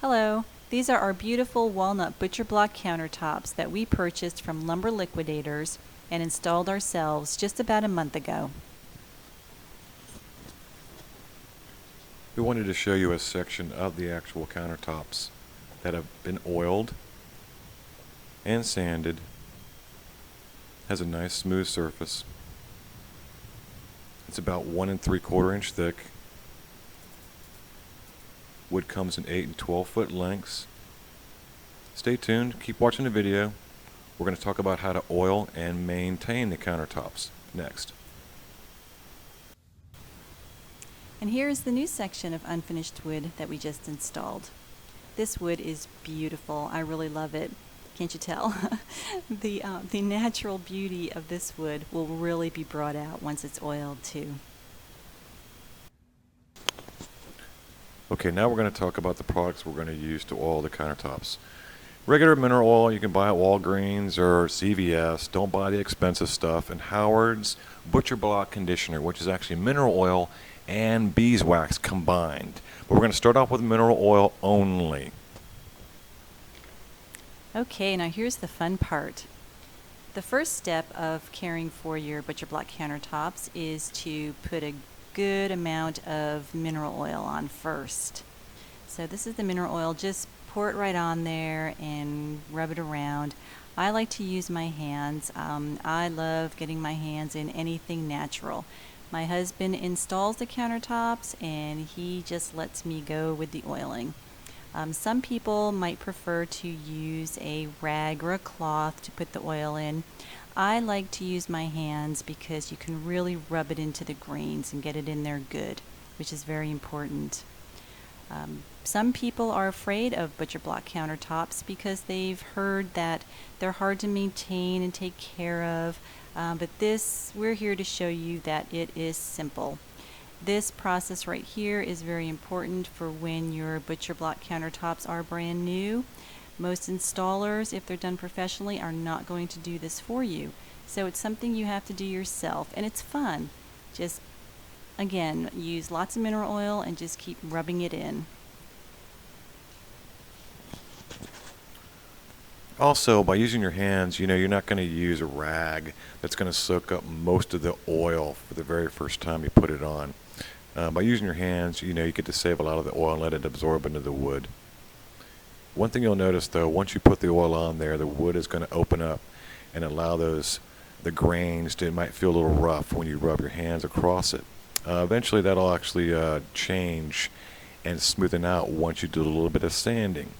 Hello, these are our beautiful walnut butcher block countertops that we purchased from Lumber Liquidators and installed ourselves just about a month ago. We wanted to show you a section of the actual countertops that have been oiled and sanded. Has a nice smooth surface. It's about 1 3/4 inch thick. Wood comes in 8 and 12 foot lengths. Stay tuned, keep watching the video. We're going to talk about how to oil and maintain the countertops next. And here is the new section of unfinished wood that we just installed. This wood is beautiful. I really love it. Can't you tell? The natural beauty of this wood will really be brought out once it's oiled too. Okay, now we're going to talk about the products we're going to use to oil the countertops. Regular mineral oil you can buy at Walgreens or CVS. Don't buy the expensive stuff. And Howard's Butcher Block Conditioner, which is actually mineral oil and beeswax combined. But we're going to start off with mineral oil only. Okay, now here's the fun part. The first step of caring for your butcher block countertops is to put a good amount of mineral oil on first. So this is the mineral oil. Just pour it right on there and rub it around. I like to use my hands. I love getting my hands in anything natural. My husband installs the countertops and he just lets me go with the oiling. Some people might prefer to use a rag or a cloth to put the oil in. I like to use my hands because you can really rub it into the grains and get it in there good, which is very important. Some people are afraid of butcher block countertops because they've heard that they're hard to maintain and take care of, but we're here to show you that it is simple. This process right here is very important for when your butcher block countertops are brand new. Most installers, if they're done professionally, are not going to do this for you. So it's something you have to do yourself, and it's fun. Just, again, use lots of mineral oil and just keep rubbing it in. Also, by using your hands, you're not going to use a rag that's going to soak up most of the oil for the very first time you put it on. By using your hands, you get to save a lot of the oil and let it absorb into the wood. One thing you'll notice, though, once you put the oil on there, the wood is going to open up and allow the grains to, it might feel a little rough when you rub your hands across it. Eventually, that'll actually change and smoothen out once you do a little bit of sanding.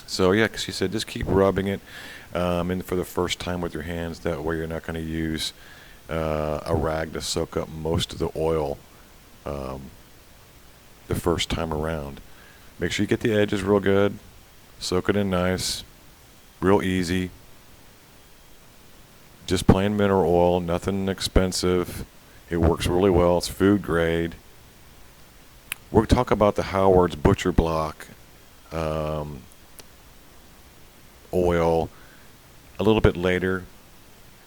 So yeah, she said just keep rubbing it in for the first time with your hands. That way you're not going to use a rag to soak up most of the oil the first time around. Make sure you get the edges real good. Soak it in nice. Real easy. Just plain mineral oil, nothing expensive. It works really well. It's food grade. We'll talk about the Howard's Butcher Block oil a little bit later,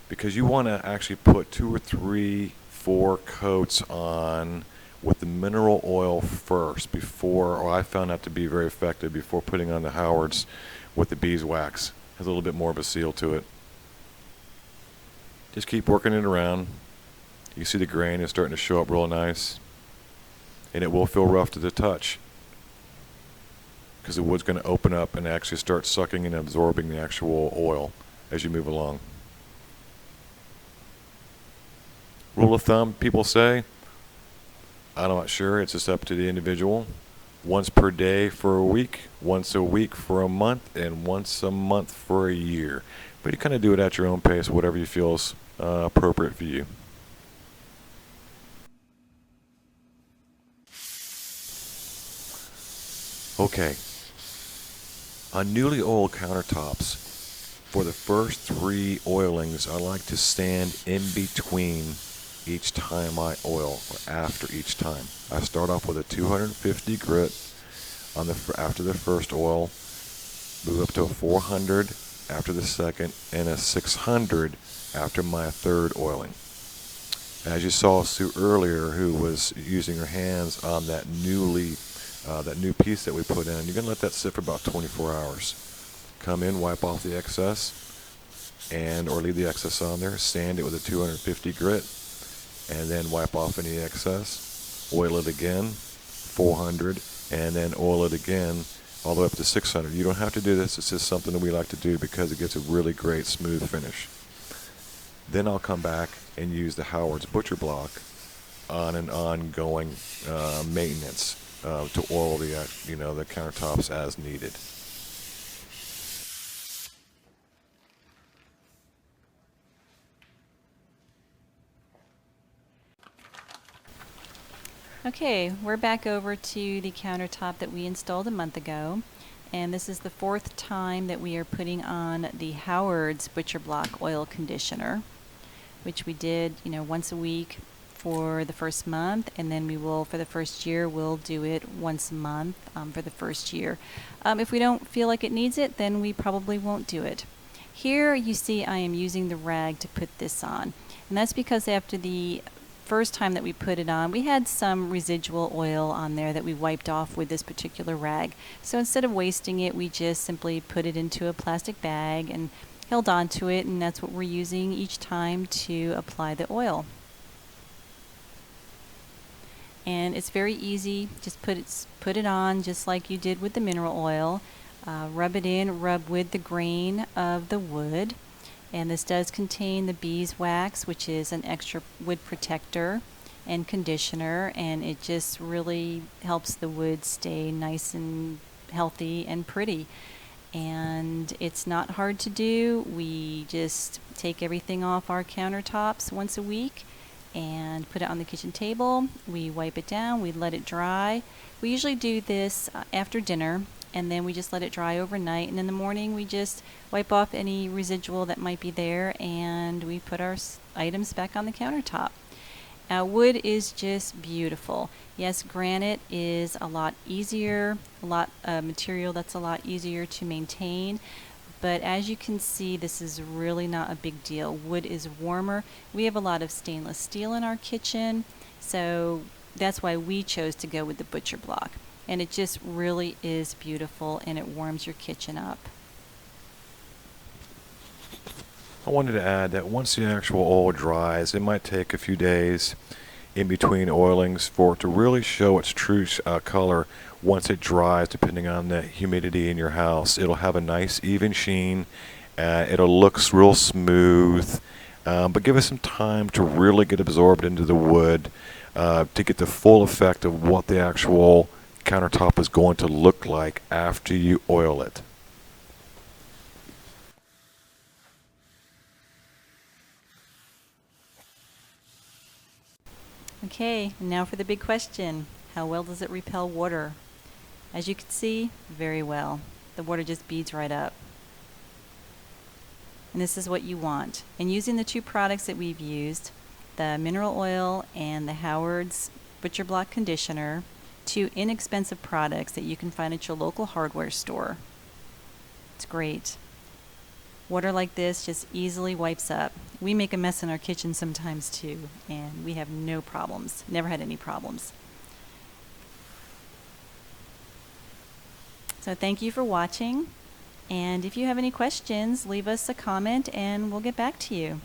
because you want to actually put 2 or 3, 4 coats on with the mineral oil first or I found that to be very effective before putting on the Howard's with the beeswax. Has a little bit more of a seal to it. Just keep working it around. You can see the grain is starting to show up real nice, and it will feel rough to the touch because the wood's going to open up and actually start sucking and absorbing the actual oil as you move along. Rule of thumb, people say, I'm not sure, it's just up to the individual. Once per day for a week, once a week for a month, and once a month for a year. But you kind of do it at your own pace, whatever you feel is appropriate for you. Okay. On newly oiled countertops, for the first 3 oilings, I like to stand in between each time I oil, or after each time. I start off with a 250 grit after the first oil, move up to a 400 after the second, and a 600 after my third oiling. As you saw Sue earlier, who was using her hands on that newly that new piece that we put in. You're going to let that sit for about 24 hours. Come in, wipe off the excess, and or leave the excess on there. Sand it with a 250 grit, and then wipe off any excess. Oil it again, 400, and then oil it again all the way up to 600. You don't have to do this. It's just something that we like to do because it gets a really great smooth finish. Then I'll come back and use the Howard's Butcher Block on an ongoing maintenance to oil the the countertops as needed. Okay, we're back over to the countertop that we installed a month ago, and this is the 4th time that we are putting on the Howard's Butcher Block oil conditioner, which we did, once a week for the first month, and then we will, for the first year, we'll do it once a month for the first year. If we don't feel like it needs it, then we probably won't do it. Here you see I am using the rag to put this on, and that's because after the first time that we put it on, we had some residual oil on there that we wiped off with this particular rag. So instead of wasting it, we just simply put it into a plastic bag and held on to it, and that's what we're using each time to apply the oil. And it's very easy. Just put it on just like you did with the mineral oil. Rub it in, rub with the grain of the wood. And this does contain the beeswax, which is an extra wood protector and conditioner, and it just really helps the wood stay nice and healthy and pretty. And it's not hard to do. We just take everything off our countertops once a week and put it on the kitchen table. We wipe it down, we let it dry. We usually do this after dinner, and then we just let it dry overnight, and in the morning we just wipe off any residual that might be there, and we put our items back on the countertop. Wood is just beautiful. Yes, granite is a lot easier, material that's a lot easier to maintain, but as you can see, this is really not a big deal. Wood is warmer. We have a lot of stainless steel in our kitchen, so that's why we chose to go with the Butcher Block. And it just really is beautiful, and it warms your kitchen up. I wanted to add that once the actual oil dries, it might take a few days in between oilings for it to really show its true color. Once it dries, depending on the humidity in your house, it'll have a nice even sheen. It'll look real smooth, but give it some time to really get absorbed into the wood to get the full effect of what the actual countertop is going to look like after you oil it. Okay, and now for the big question. How well does it repel water? As you can see, very well. The water just beads right up. And this is what you want. And using the 2 products that we've used, the mineral oil and the Howard's Butcher Block conditioner, 2 inexpensive products that you can find at your local hardware store. It's great. Water like this just easily wipes up. We make a mess in our kitchen sometimes too, and we have no problems. Never had any problems. So thank you for watching, and if you have any questions, leave us a comment and we'll get back to you.